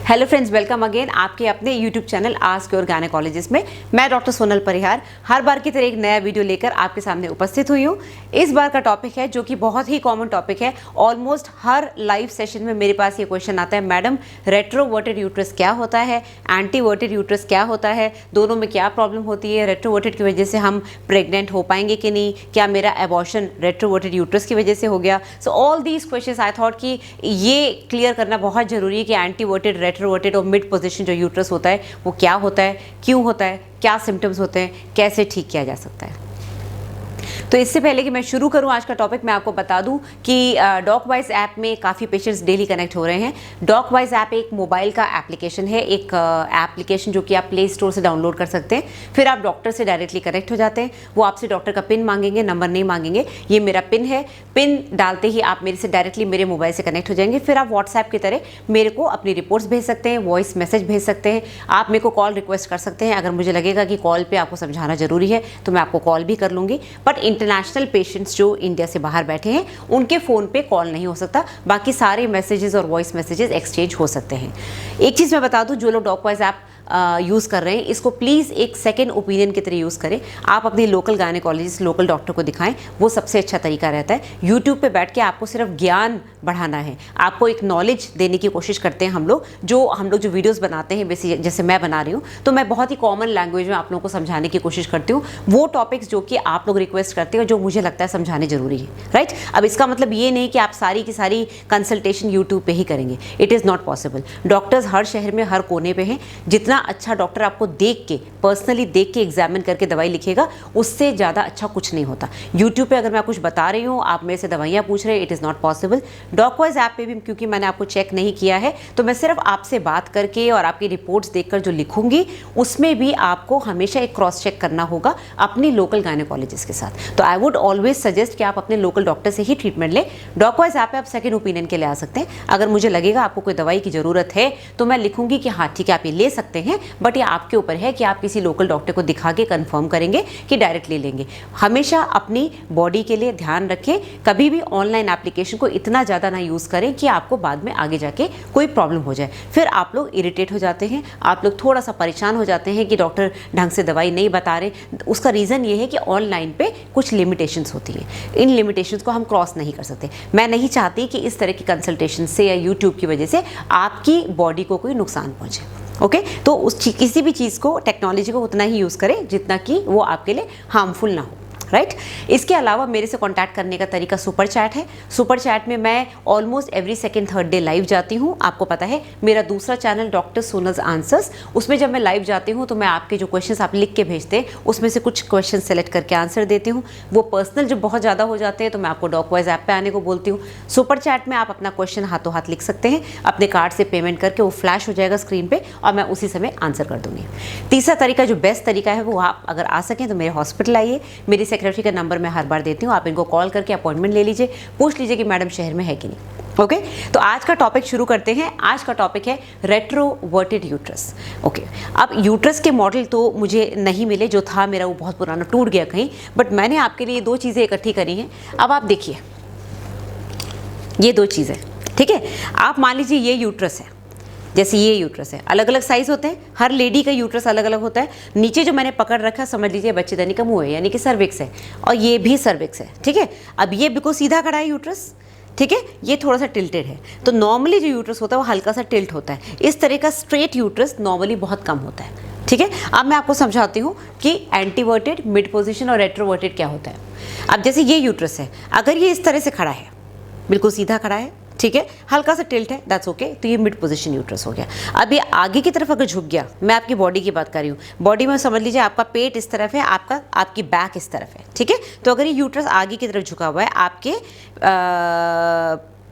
Hello friends, welcome again आपके अपने YouTube channel ask your gynaecologist में। मैं डॉक्टर सोनल परिहार हर बार की तरह एक नया वीडियो लेकर आपके सामने उपस्थित हुई हूँ। इस बार का टॉपिक है जो कि बहुत ही कॉमन टॉपिक है। ऑलमोस्ट हर लाइव सेशन में मेरे पास ये क्वेश्चन आता है, मैडम रेट्रोवर्टेड यूट्रस क्या होता है, एंटीवर्टेड यूट्रस क्या होता है, दोनों में क्या प्रॉब्लम होती है, रेट्रोवर्टेड की वजह से हम प्रेग्नेंट हो पाएंगे कि नहीं, क्या मेरा एबॉर्शन रेट्रोवर्टेड यूट्रस की वजह से हो गया। So all these questions I thought कि ये क्लियर करना बहुत ज़रूरी है कि एंटीवर्टेड, रेट्रोवर्टेड और मिड पोजीशन जो यूट्रस होता है वो क्या होता है, क्यों होता है, क्या सिम्टम्स होते हैं, कैसे ठीक किया जा सकता है। तो इससे पहले कि मैं शुरू करूं आज का टॉपिक, मैं आपको बता दूं कि डॉकवाइज ऐप में काफ़ी पेशेंट्स डेली कनेक्ट हो रहे हैं। डॉकवाइज ऐप एक मोबाइल का एप्लीकेशन है, एक एप्लीकेशन जो कि आप प्ले स्टोर से डाउनलोड कर सकते हैं। फिर आप डॉक्टर से डायरेक्टली कनेक्ट हो जाते हैं। वो आपसे डॉक्टर का पिन मांगेंगे, नंबर नहीं मांगेंगे। ये मेरा पिन है, पिन डालते ही आप मेरे से डायरेक्टली मेरे मोबाइल से कनेक्ट हो जाएंगे। फिर आप व्हाट्सएप की तरह मेरे को अपनी रिपोर्ट्स भेज सकते हैं, वॉइस मैसेज भेज सकते हैं, आप मेरे को कॉल रिक्वेस्ट कर सकते हैं। अगर मुझे लगेगा कि कॉल पर आपको समझाना जरूरी है तो मैं आपको कॉल भी कर लूँगी। बट इंटरनेशनल पेशेंट्स जो इंडिया से बाहर बैठे हैं उनके फ़ोन पे कॉल नहीं हो सकता, बाकी सारे मैसेजेस और वॉइस मैसेजेस एक्सचेंज हो सकते हैं। एक चीज़ मैं बता दूं, जो लोग डॉकवाइज ऐप यूज़ कर रहे हैं इसको प्लीज़ एक सेकेंड ओपिनियन की तरह यूज़ करें। आप अपनी लोकल गायनेकोलॉजिस्ट, लोकल डॉक्टर को दिखाएं, वो सबसे अच्छा तरीका रहता है। यूट्यूब पे बैठ के आपको सिर्फ ज्ञान बढ़ाना है, आपको एक नॉलेज देने की कोशिश करते हैं हम लोग जो वीडियोस बनाते हैं, जैसे मैं बना रही हूँ, तो मैं बहुत ही कॉमन लैंग्वेज में आप लोगों को समझाने की कोशिश करती हूँ वो टॉपिक्स जो कि आप लोग रिक्वेस्ट करते हो, जो मुझे लगता है समझाने जरूरी है। राइट? अब इसका मतलब ये नहीं कि आप सारी की सारी कंसल्टेशन यूट्यूब पे ही करेंगे, it is not possible. Doctors हर शहर में, हर कोने पे हैं। जितना अच्छा डॉक्टर आपको देख के, पर्सनली देख के, एग्जामिन करके दवाई लिखेगा, उससे ज़्यादा अच्छा कुछ नहीं होता। यूट्यूब पे अगर मैं कुछ बता रही हूँ, आप मेरे से दवाइयाँ पूछ रहे हैं, it is not possible. Docwise app पे भी क्योंकि मैंने आपको चेक नहीं किया है, तो मैं सिर्फ आपसे बात करके और आपकी रिपोर्ट्स देखकर जो लिखूंगी उसमें भी आपको हमेशा एक क्रॉस चेक करना होगा अपनी लोकल गायनेकोलॉजिस्ट के साथ। तो आई वुड ऑलवेज सजेस्ट कि आप अपने लोकल डॉक्टर से ही ट्रीटमेंट लें। डॉकवाइज ऐप पे आप सेकंड ओपिनियन के लिए आ सकते हैं। अगर मुझे लगेगा आपको कोई दवाई की ज़रूरत है तो मैं लिखूंगी कि हाँ ठीक है आप ये ले सकते हैं, बट ये आपके ऊपर है कि आप किसी लोकल डॉक्टर को दिखा के कंफर्म करेंगे कि डायरेक्टली लेंगे। हमेशा अपनी बॉडी के लिए ध्यान रखें, कभी भी ऑनलाइन एप्लीकेशन को इतना ज़्यादा ना यूज़ करें कि आपको बाद में आगे जाके कोई प्रॉब्लम हो जाए। फिर आप लोग इरिटेट हो जाते हैं, आप लोग थोड़ा सा परेशान हो जाते हैं कि डॉक्टर ढंग से दवाई नहीं बता रहे। उसका रीज़न ये है कि ऑनलाइन पे कुछ लिमिटेशंस होती है, इन लिमिटेशंस को हम क्रॉस नहीं कर सकते। मैं नहीं चाहती कि इस तरह की कंसल्टेशन से या यूट्यूब की वजह से आपकी बॉडी को कोई नुकसान पहुंचे। ओके? तो किसी भी चीज़ को, टेक्नोलॉजी को उतना ही यूज़ करें जितना कि वो आपके लिए हार्मफुल ना हो। राइट? इसके अलावा मेरे से कांटेक्ट करने का तरीका सुपर चैट है। सुपर चैट में मैं almost every second third day live जाती हूँ। आपको पता है मेरा दूसरा चैनल डॉक्टर सोनल्स आंसर्स, उसमें जब मैं लाइव जाती हूँ तो मैं आपके जो क्वेश्चंस आप लिख के भेजते हैं उसमें से कुछ क्वेश्चन सेलेक्ट करके आंसर देती हूँ। वो पर्सनल जब बहुत ज़्यादा हो जाते हैं तो मैं आपको डॉकवाइज ऐप पर आने को बोलती हूँ। सुपर चैट में आप अपना क्वेश्चन हाथों हाथ लिख सकते हैं, अपने कार्ड से पेमेंट करके वो फ्लैश हो जाएगा स्क्रीन पर और मैं उसी समय आंसर कर दूँगी। तीसरा तरीका जो बेस्ट तरीका है वो आप अगर आ सकें तो मेरे हॉस्पिटल आइए। मेरी सेक्रेटरी का नंबर मैं हर बार देती हूँ, आप इनको कॉल करके अपॉइंटमेंट ले लीजिए, पूछ लीजिए कि मैडम शहर में है कि नहीं। ओके? तो आज का टॉपिक शुरू करते हैं। आज का टॉपिक है रेट्रोवर्टेड यूट्रस। ओके? अब यूट्रस के मॉडल तो मुझे नहीं मिले, जो था मेरा वो बहुत पुराना टूट गया कहीं, बट मैंने आपके लिए दो चीज़ें इकट्ठी करी हैं। अब आप देखिए ये दो चीज़ें, ठीक है? आप मान लीजिए ये यूट्रस है, जैसे ये यूट्रस है, अलग अलग साइज होते हैं, हर लेडी का यूट्रस अलग अलग होता है। नीचे जो मैंने पकड़ रखा समझ लीजिए बच्चेदानी का मुंह है, यानी कि सर्विक्स है, और ये भी सर्विक्स है। ठीक है? अब ये बिल्कुल सीधा खड़ा है यूट्रस, ठीक है? ये थोड़ा सा टिल्टेड है। तो नॉर्मली जो यूट्रस होता है वो हल्का सा टिल्ट होता है। इस तरह का स्ट्रेट यूट्रस नॉर्मली बहुत कम होता है। ठीक है? अब मैं आपको समझाती हूँ कि एंटीवर्टेड, मिड पोजिशन और रेट्रोवर्टेड क्या होता है। अब जैसे ये यूट्रस है, अगर ये इस तरह से खड़ा है, बिल्कुल सीधा खड़ा है, ठीक है, हल्का सा टिल्ट है, दैट्स ओके, तो ये मिड पोजीशन यूट्रस हो गया। अब ये आगे की तरफ अगर झुक गया, मैं आपकी बॉडी की बात कर रही हूँ, बॉडी में समझ लीजिए आपका पेट इस तरफ है, आपकी बैक इस तरफ है, ठीक है? तो अगर ये यूट्रस आगे की तरफ झुका हुआ है आपके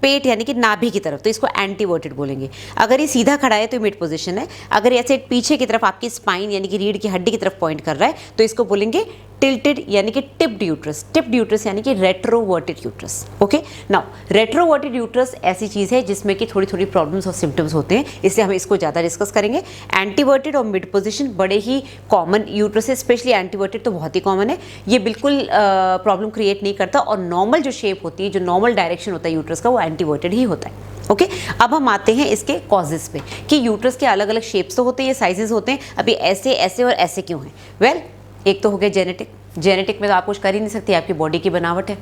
पेट यानी कि नाभि की तरफ, तो इसको एंटीवर्टेड बोलेंगे। अगर ये सीधा खड़ा है तो मिड पोजीशन है। अगर ऐसे पीछे की तरफ आपकी स्पाइन यानी कि रीढ़ की हड्डी की तरफ पॉइंट कर रहा है तो इसको बोलेंगे टिल्टेड यानी कि टिप्ड यूट्रस। टिप्ड यूट्रस यानी कि रेट्रोवर्टेड यूट्रस। ओके? नाउ रेट्रोवर्टेड यूट्रस ऐसी चीज़ है जिसमें कि थोड़ी थोड़ी प्रॉब्लम्स और सिम्टम्स होते हैं, इसलिए हम इसको ज़्यादा डिस्कस करेंगे। एंटीवर्टेड और मिड पोजीशन बड़े ही कॉमन यूट्रस है, स्पेशली एंटीवर्टेड तो बहुत ही कॉमन है। ये बिल्कुल प्रॉब्लम क्रिएट नहीं करता और नॉर्मल जो शेप होती है, जो नॉर्मल डायरेक्शन होता है यूट्रस का, वो एंटीवर्टेड ही होता है। ओके अब हम आते हैं इसके कॉजेस पे कि यूट्रस के अलग अलग शेप्स तो होते हैं, ये साइजेस होते हैं, अभी ऐसे ऐसे और ऐसे क्यों हैं? वेल एक तो हो गया जेनेटिक, जेनेटिक में तो आप कुछ कर ही नहीं सकती, आपकी बॉडी की बनावट है।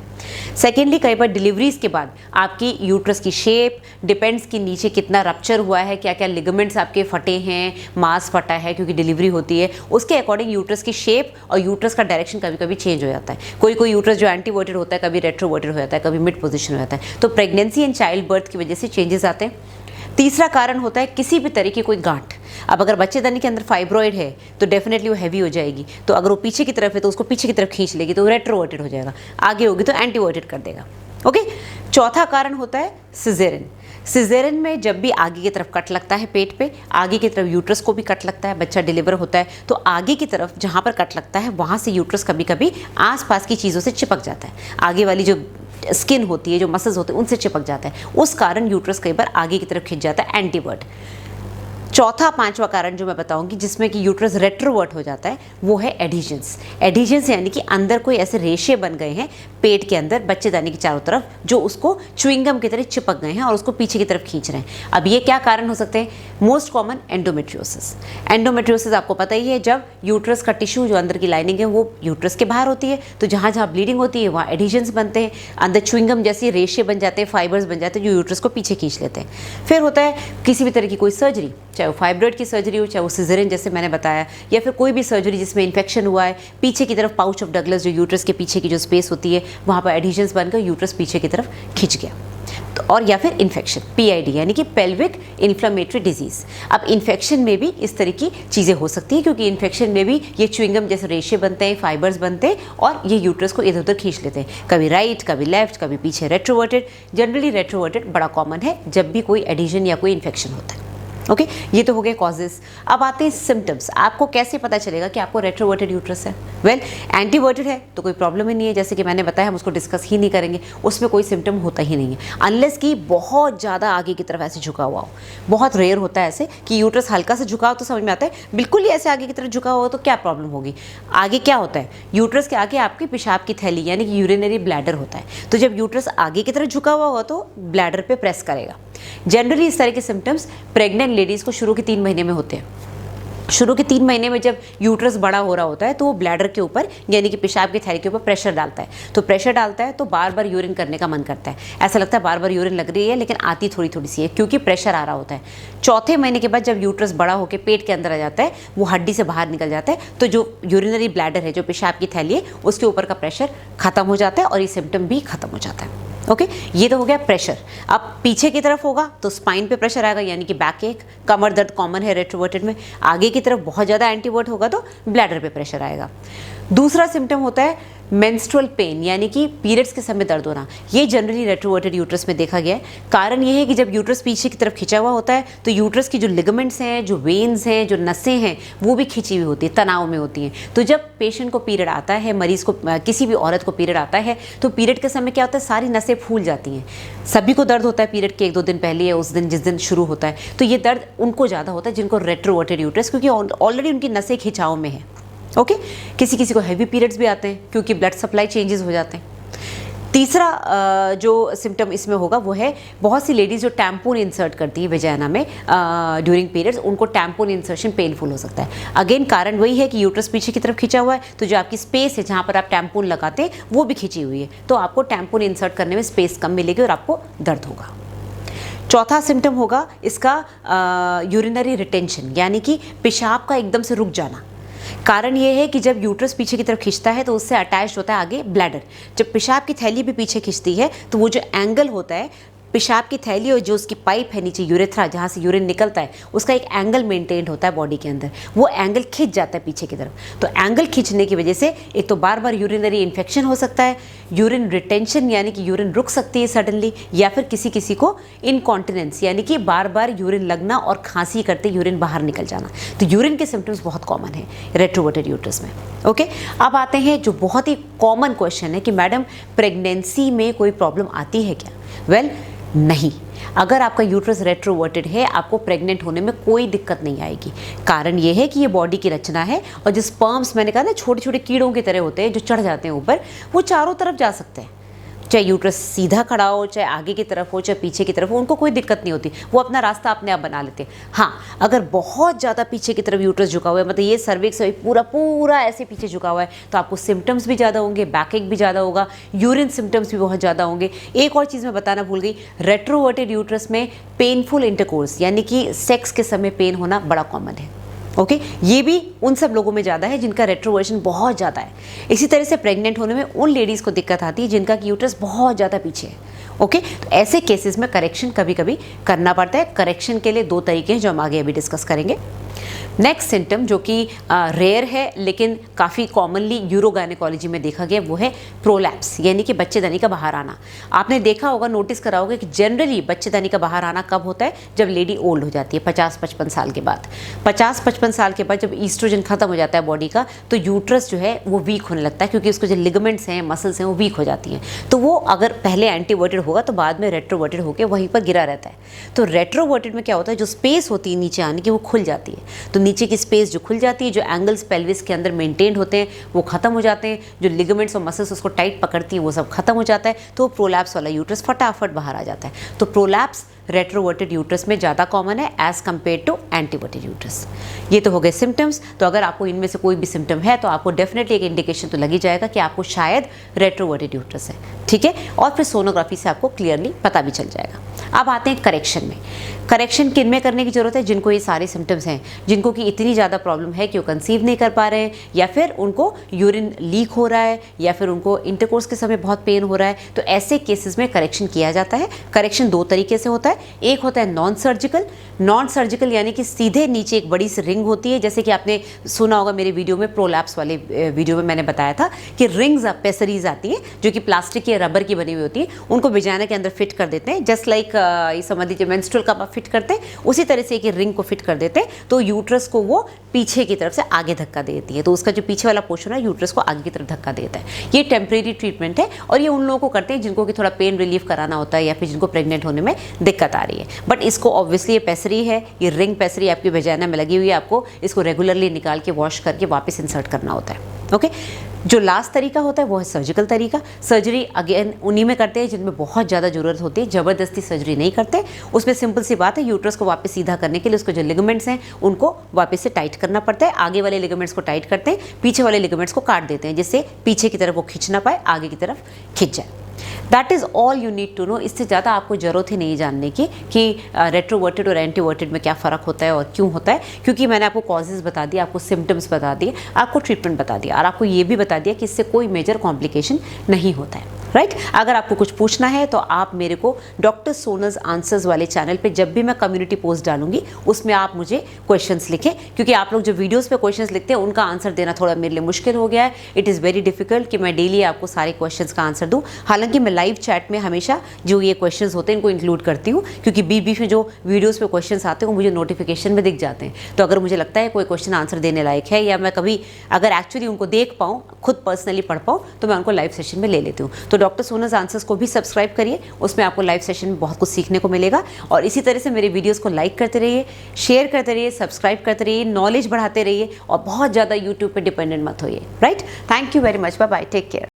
सेकेंडली कई बार डिलीवरीज के बाद आपकी यूट्रस की शेप डिपेंड्स कि नीचे कितना रप्चर हुआ है, क्या क्या लिगामेंट्स आपके फटे हैं, मांस फटा है क्योंकि डिलीवरी होती है, उसके अकॉर्डिंग यूट्रस की शेप और यूट्रस का डायरेक्शन कभी कभी चेंज हो जाता है। कोई यूट्रस जो एंटीवर्टेड होता है कभी रेट्रोवर्टेड हो जाता है, कभी मिड पोजिशन हो जाता है, तो प्रेगनेंसी एंड चाइल्ड बर्थ की वजह से चेंजेस आते हैं। तीसरा कारण होता है किसी भी तरह की कोई गांठ। अब अगर बच्चेदानी के अंदर फाइब्रॉइड है तो डेफिनेटली वो हैवी हो जाएगी, तो अगर वो पीछे की तरफ है तो उसको पीछे की तरफ खींच लेगी, तो रेट्रोवर्टेड हो जाएगा, आगे होगी तो एंटीवर्टेड कर देगा। ओके चौथा कारण होता है सिजेरियन। सिजेरियन में जब भी आगे की तरफ कट लगता है पेट पे, आगे की तरफ यूट्रस को भी कट लगता है, बच्चा डिलीवर होता है तो आगे की तरफ जहाँ पर कट लगता है वहाँ से यूट्रस कभी कभी आसपास की चीज़ों से चिपक जाता है, आगे वाली जो स्किन होती है, जो मसल्स होते हैं उनसे चिपक जाता है, उस कारण यूट्रस कई बार आगे की तरफ खिंच जाता है, एंटीवर्ट। चौथा पांचवा कारण जो मैं बताऊंगी जिसमें कि यूट्रस रेट्रोवर्ट हो जाता है वो है एडिशंस। एडिशंस यानी कि अंदर कोई ऐसे रेशे बन गए हैं पेट के अंदर बच्चेदानी की चारों तरफ जो उसको च्युइंगम की तरह चिपक गए हैं और उसको पीछे की तरफ खींच रहे हैं। अब ये क्या कारण हो सकते हैं? Most common endometriosis. एंडोमेट्रियोसिस आपको पता ही है, जब यूट्रस का टिश्यू जो अंदर की लाइनिंग है वो यूट्रस के बाहर होती है, तो जहाँ जहाँ ब्लीडिंग होती है वहाँ एडिशंस बनते हैं, अंदर च्युइंगम जैसे रेशे बन जाते हैं, फाइबर्स बन जाते हैं जो यूट्रस को पीछे खींच लेते हैं। फिर होता है किसी भी तरह की कोई सर्जरी, चाहे वो फाइब्रॉइड की सर्जरी हो, चाहे वो सिजेरियन जैसे मैंने बताया, या फिर कोई भी सर्जरी जिसमें इन्फेक्शन हुआ है, पीछे की तरफ पाउच ऑफ डगलस जो यूट्रस के पीछे की जो स्पेस होती है वहाँ पर एडिशंस बनकर यूट्रस पीछे की तरफ खिंच गया, तो और या फिर इन्फेक्शन PID यानी कि पेल्विक इन्फ्लेमेटरी डिजीज। अब इन्फेक्शन में भी इस तरह की चीज़ें हो सकती हैं क्योंकि इन्फेक्शन में भी ये च्युइंगम जैसे रेशे बनते हैं, फाइबर्स बनते हैं और ये यूट्रस को इधर उधर खींच लेते हैं, कभी राइट कभी लेफ्ट कभी पीछे रेट्रोवर्टेड। जनरली रेट्रोवर्टेड बड़ा कॉमन है जब भी कोई एडिशन या कोई इन्फेक्शन होता है। ओके ये तो हो गए कॉजेस। अब आते हैं सिम्टम्स। आपको कैसे पता चलेगा कि आपको रेट्रोवर्टेड यूट्रस है? वेल एंटीवर्टेड है तो कोई प्रॉब्लम ही नहीं है, जैसे कि मैंने बताया हम उसको डिस्कस ही नहीं करेंगे, उसमें कोई सिम्टम होता ही नहीं है अनलेस कि बहुत ज़्यादा आगे की तरफ ऐसे झुका हुआ हो। बहुत रेयर होता है ऐसे कि यूट्रस हल्का सा झुका हो तो समझ में आता है, बिल्कुल ही ऐसे आगे की तरफ झुका हुआ तो क्या प्रॉब्लम होगी। आगे क्या होता है, यूट्रस के आगे आपकी पेशाब की थैली यानी कि यूरिनरी ब्लैडर होता है, तो जब यूट्रस आगे की तरफ झुका हुआ हो तो ब्लैडर पे प्रेस करेगा। जनरली इस तरह के सिम्टम्स प्रेग्नेंट लेडीज़ को शुरू के 3 महीने में होते हैं। शुरू के 3 महीने में जब यूट्रस बड़ा हो रहा होता है तो वो ब्लैडर के ऊपर यानी कि पेशाब की थैली के ऊपर प्रेशर डालता है, तो प्रेशर डालता है तो बार बार यूरिन करने का मन करता है, ऐसा लगता है बार बार यूरिन लग रही है लेकिन आती थोड़ी थोड़ी सी है क्योंकि प्रेशर आ रहा होता है। चौथे महीने के बाद जब यूट्रस बड़ा होकर पेट के अंदर आ जाता है, वो हड्डी से बाहर निकल जाता है, तो जो यूरिनरी ब्लैडर है, जो पेशाब की थैली है, उसके ऊपर का प्रेशर खत्म हो जाता है और ये सिम्टम भी खत्म हो जाता है। ओके ये तो हो गया प्रेशर। अब पीछे की तरफ होगा तो स्पाइन पे प्रेशर आएगा यानी कि बैक एक, कमर दर्द कॉमन है रेट्रोवर्टेड में। आगे की तरफ बहुत ज़्यादा एंटीवर्ट होगा तो ब्लैडर पे प्रेशर आएगा। दूसरा सिम्टम होता है मेंस्ट्रुअल पेन यानी कि पीरियड्स के समय दर्द होना। ये जनरली रेट्रोवर्टेड यूट्रस में देखा गया है। कारण ये है कि जब यूट्रस पीछे की तरफ खिंचा हुआ होता है तो यूट्रस की जो लिगामेंट्स हैं, जो वेन्स हैं, जो नसें हैं, वो भी खिंची हुई होती है, तनाव में होती हैं। तो जब पेशेंट को पीरियड आता है, मरीज़ को, किसी भी औरत को पीरियड आता है तो पीरियड के समय क्या होता है, सारी नसें फूल जाती हैं। सभी को दर्द होता है पीरियड के 1-2 दिन पहले या उस दिन जिस दिन शुरू होता है, तो ये दर्द उनको ज़्यादा होता है जिनको रेट्रोवर्टेड यूट्रस, क्योंकि ऑलरेडी उनकी नसें खिंचाव में है। ओके किसी किसी को हैवी पीरियड्स भी आते हैं क्योंकि ब्लड सप्लाई चेंजेस हो जाते हैं। तीसरा जो सिम्टम इसमें होगा वो है बहुत सी लेडीज़ जो टैम्पून इंसर्ट करती है वेजाइना में ड्यूरिंग पीरियड्स, उनको टैम्पून इंसर्शन पेनफुल हो सकता है। अगेन कारण वही है कि यूट्रस पीछे की तरफ खिंचा हुआ है, तो जो आपकी स्पेस है जहाँ पर आप टैम्पून लगाते हैं वो भी खिंची हुई है, तो आपको टैम्पून इंसर्ट करने में स्पेस कम मिलेगी और आपको दर्द होगा। चौथा सिम्टम होगा इसका यूरिनरी रिटेंशन यानी कि पेशाब का एकदम से रुक जाना। कारण ये है कि जब यूट्रस पीछे की तरफ खिंचता है तो उससे अटैच होता है आगे ब्लैडर। जब पेशाब की थैली भी पीछे खिंचती है तो वो जो एंगल होता है पेशाब की थैली और जो उसकी पाइप है नीचे यूरेथ्रा जहाँ से यूरिन निकलता है, उसका एक एंगल मेंटेन होता है बॉडी के अंदर, वो एंगल खिंच जाता है पीछे की तरफ। तो एंगल खिंचने की वजह से एक तो बार बार यूरिनरी इन्फेक्शन हो सकता है, यूरिन रिटेंशन यानी कि यूरिन रुक सकती है सडनली, या फिर किसी किसी को इनकॉन्टिनेंस यानी कि बार बार यूरिन लगना और खांसी करते यूरिन बाहर निकल जाना। तो यूरिन के सिम्टम्स बहुत कॉमन है रेट्रोवर्टेड यूट्रस में। ओके अब आते हैं जो बहुत ही कॉमन क्वेश्चन है कि मैडम प्रेगनेंसी में कोई प्रॉब्लम आती है क्या? वेल नहीं, अगर आपका यूट्रस रेट्रोवर्टेड है आपको प्रेग्नेंट होने में कोई दिक्कत नहीं आएगी। कारण ये है कि ये बॉडी की रचना है और जो स्पर्म्स मैंने कहा ना छोटे छोटे कीड़ों की तरह होते हैं जो चढ़ जाते हैं ऊपर, वो चारों तरफ जा सकते हैं। चाहे यूट्रस सीधा खड़ा हो, चाहे आगे की तरफ हो, चाहे पीछे की तरफ हो, उनको कोई दिक्कत नहीं होती, वो अपना रास्ता अपने आप बना लेते हैं। हाँ, अगर बहुत ज़्यादा पीछे की तरफ यूट्रस झुका हुआ है, मतलब ये सर्विक्स पूरा पूरा ऐसे पीछे झुका हुआ है, तो आपको सिम्टम्स भी ज़्यादा होंगे, बैकएक भी ज़्यादा होगा, यूरिन सिम्टम्स भी बहुत ज़्यादा होंगे। एक और चीज़ मैं बताना भूल गई, रेट्रोवर्टेड यूट्रस में पेनफुल इंटरकोर्स यानी कि सेक्स के समय पेन होना बड़ा कॉमन है। ओके, ये भी उन सब लोगों में ज़्यादा है जिनका रेट्रोवर्जन बहुत ज़्यादा है। इसी तरह से प्रेग्नेंट होने में उन लेडीज़ को दिक्कत आती है जिनका यूट्रस बहुत ज़्यादा पीछे है। ओके, तो ऐसे केसेस में करेक्शन कभी कभी करना पड़ता है। करेक्शन के लिए 2 तरीके हैं जो हम आगे अभी डिस्कस करेंगे। नेक्स्ट सिम्टम जो कि रेयर है लेकिन काफ़ी कॉमनली यूरोगायनेकोलॉजी में देखा गया, वो है प्रोलैप्स यानी कि बच्चेदानी का बाहर आना। आपने देखा होगा, नोटिस करा होगा कि जनरली बच्चेदानी का बाहर आना कब होता है? जब लेडी ओल्ड हो जाती है, 50-55 साल के बाद। 50-55 साल के बाद जब ईस्ट्रोजन खत्म हो जाता है बॉडी का, तो यूट्रस जो है वो वीक होने लगता है, क्योंकि उसके जो लिगामेंट्स हैं, मसल्स हैं, वो वीक हो जाती हैं। तो वो अगर पहले एंटीवर्टेड होगा तो बाद में रेट्रोवर्टेड होकर वहीं पर गिरा रहता है। तो रेट्रोवर्टेड में क्या होता है, जो स्पेस होती है नीचे आने की वो खुल जाती है। तो नीचे की स्पेस जो खुल जाती है, जो एंगल्स पेल्विस के अंदर मेंटेन होते हैं वो खत्म हो जाते हैं, जो लिगामेंट्स और मसल्स उसको टाइट पकड़ती हैं वो सब खत्म हो जाता है, तो प्रोलैप्स वाला यूट्रस फटाफट बाहर आ जाता है। तो प्रोलैप्स रेट्रोवर्टेड यूट्रस में ज़्यादा कॉमन है एज कम्पेयर टू एंटीवर्टेड यूट्रस। ये तो हो गए सिम्टम्स। तो अगर आपको इनमें से कोई भी सिम्टम है तो आपको डेफिनेटली एक इंडिकेशन तो लगी जाएगा कि आपको शायद रेट्रोवर्टेड यूट्रस है, ठीक है। और फिर सोनोग्राफी से आपको क्लियरली पता भी चल जाएगा। अब आते हैं करेक्शन में। करेक्शन किन में करने की जरूरत है? जिनको ये सारे सिम्टम्स हैं, जिनको कि इतनी ज़्यादा प्रॉब्लम है कि वो कंसीव नहीं कर पा रहे हैं, या फिर उनको यूरिन लीक हो रहा है, या फिर उनको इंटरकोर्स के समय बहुत पेन हो रहा है, तो ऐसे केसेस में करेक्शन किया जाता है। करेक्शन 2 तरीके से होता है। एक होता है नॉन सर्जिकल। नॉन सर्जिकल यानी कि सीधे नीचे एक बड़ी सी रिंग होती है, जैसे कि आपने सुना होगा मेरे वीडियो में, प्रोलैप्स वाले वीडियो में मैंने बताया था कि रिंग्स पेसरीज आती हैं जो कि प्लास्टिक या रबर की बनी हुई होती है, उनको विजाइना के अंदर फिट कर देते हैं, जस्ट लाइक ये समझ लीजिए मेंस्ट्रुअल कप आप फिट करते हैं, उसी तरह से एक रिंग को फिट कर देते हैं। तो यूट्रस को वो पीछे की तरफ से आगे धक्का देती है, तो उसका जो पीछे वाला पोर्शन है यूट्रस को आगे की तरफ धक्का देता है। ये टेम्परेरी ट्रीटमेंट है और ये उन लोगों को करते हैं जिनको कि थोड़ा पेन रिलीफ कराना होता है या फिर जिनको प्रेग्नेंट होने में दिक्कत आ रही है। बट इसको ऑब्वियसली ये पेसरी है, ये रिंग पेसरी आपकी वेजाइना में लगी हुई है, आपको इसको रेगुलरली निकाल के वॉश करके वापस इंसर्ट करना होता है। ओके, जो लास्ट तरीका होता है वो है सर्जिकल तरीका। सर्जरी अगेन उन्हीं में करते हैं जिनमें बहुत ज़्यादा ज़रूरत होती है, ज़बरदस्ती सर्जरी नहीं करते। उसमें सिंपल सी बात है, यूट्रस को वापस सीधा करने के लिए उसके जो लिगामेंट्स हैं उनको वापस से टाइट करना पड़ता है। आगे वाले लिगामेंट्स को टाइट करते हैं, पीछे वाले लिगामेंट्स को काट देते हैं, जिससे पीछे की तरफ वो खींच ना पाए, आगे की तरफ खींच जाए। That is all you need to know. इससे ज़्यादा आपको ज़रूरत ही नहीं जानने की कि रेट्रोवर्टेड और एंटीवर्टेड में क्या फ़र्क होता है और क्यों होता है, क्योंकि मैंने आपको कॉजेज़ बता दिए, आपको सिम्टम्स बता दिए, आपको ट्रीटमेंट बता दिया और आपको ये भी बता दिया कि इससे कोई मेजर कॉम्प्लिकेशन नहीं होता है। राइट, अगर आपको कुछ पूछना है तो आप मेरे को डॉक्टर सोनल्स आंसर्स वाले चैनल पे जब भी मैं कम्युनिटी पोस्ट डालूंगी उसमें आप मुझे क्वेश्चंस लिखें, क्योंकि आप लोग जो वीडियोस पे क्वेश्चंस लिखते हैं उनका आंसर देना थोड़ा मेरे लिए मुश्किल हो गया है। इट इज़ वेरी डिफिकल्ट कि मैं डेली आपको सारे क्वेश्चंस का आंसर दूं। हालांकि मैं लाइव चैट में हमेशा जो ये क्वेश्चंस होते हैं इनको इंक्लूड करती हूँ, क्योंकि बीच बीच में जो वीडियोज़ पे क्वेश्चंस आते हैं वो मुझे नोटिफिकेशन में दिख जाते हैं। तो अगर मुझे लगता है कोई क्वेश्चन आंसर देने लायक है, या मैं कभी अगर एक्चुअली उनको देख पाऊँ, खुद पर्सनली पढ़ पाऊँ, तो मैं उनको लाइव सेशन में ले लेती हूँ। तो डॉक्टर सोनल्स आंसर्स को भी सब्सक्राइब करिए, उसमें आपको लाइव सेशन में बहुत कुछ सीखने को मिलेगा। और इसी तरह से मेरे वीडियोस को लाइक करते रहिए, शेयर करते रहिए, सब्सक्राइब करते रहिए, नॉलेज बढ़ाते रहिए और बहुत ज़्यादा यूट्यूब पे डिपेंडेंट मत होइए। Right, thank you very much, bye bye, take care.